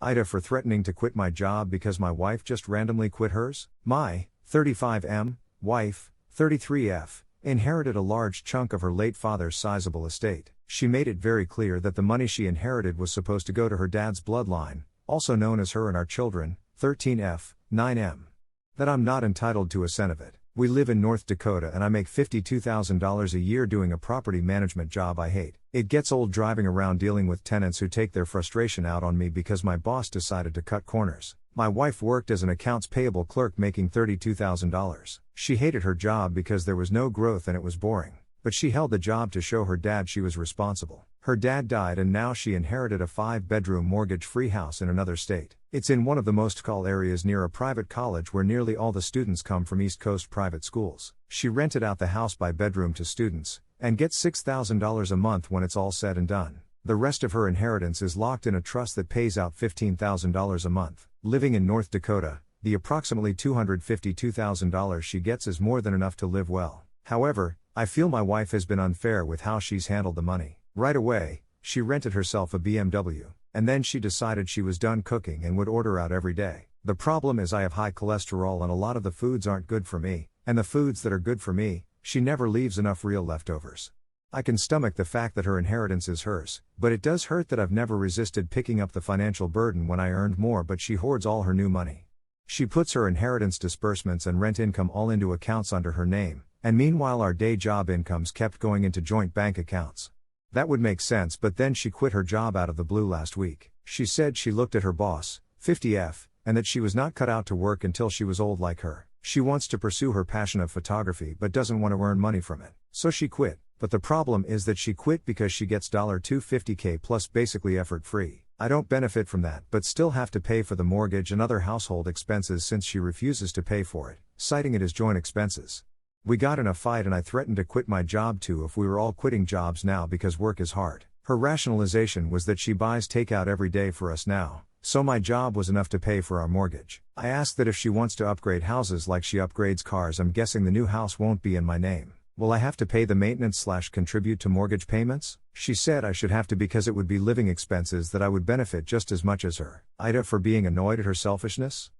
Ida for threatening to quit my job because my wife just randomly quit hers. My 35M wife, 33F, inherited a large chunk of her late father's sizable estate. She made it very clear that the money she inherited was supposed to go to her dad's bloodline, also known as her and our children, 13F, 9M. That I'm not entitled to a cent of it. We live in North Dakota and I make $52,000 a year doing a property management job I hate. It gets old driving around dealing with tenants who take their frustration out on me because my boss decided to cut corners. My wife worked as an accounts payable clerk making $32,000. She hated her job because there was no growth and it was boring. But she held the job to show her dad she was responsible. Her dad died and now she inherited a 5-bedroom mortgage-free house in another state. It's in one of the most call areas near a private college where nearly all the students come from East Coast private schools. She rented out the house by bedroom to students, and gets $6,000 a month when it's all said and done. The rest of her inheritance is locked in a trust that pays out $15,000 a month. Living in North Dakota, the approximately $252,000 she gets is more than enough to live well. However, I feel my wife has been unfair with how she's handled the money. Right away, she rented herself a BMW, and then she decided she was done cooking and would order out every day. The problem is I have high cholesterol and a lot of the foods aren't good for me, and the foods that are good for me, she never leaves enough real leftovers. I can stomach the fact that her inheritance is hers, but it does hurt that I've never resisted picking up the financial burden when I earned more, but she hoards all her new money. She puts her inheritance disbursements and rent income all into accounts under her name, and meanwhile our day job incomes kept going into joint bank accounts. That would make sense, but then she quit her job out of the blue last week. She said she looked at her boss, 50F, and that she was not cut out to work until she was old like her. She wants to pursue her passion of photography but doesn't want to earn money from it. So she quit. But the problem is that she quit because she gets $250K plus basically effort free. I don't benefit from that but still have to pay for the mortgage and other household expenses since she refuses to pay for it, citing it as joint expenses. We got in a fight and I threatened to quit my job too if we were all quitting jobs now because work is hard. Her rationalization was that she buys takeout every day for us now, so my job was enough to pay for our mortgage. I asked that if she wants to upgrade houses like she upgrades cars, I'm guessing the new house won't be in my name. Will I have to pay the maintenance/contribute to mortgage payments? She said I should have to because it would be living expenses that I would benefit just as much as her. Ida for being annoyed at her selfishness?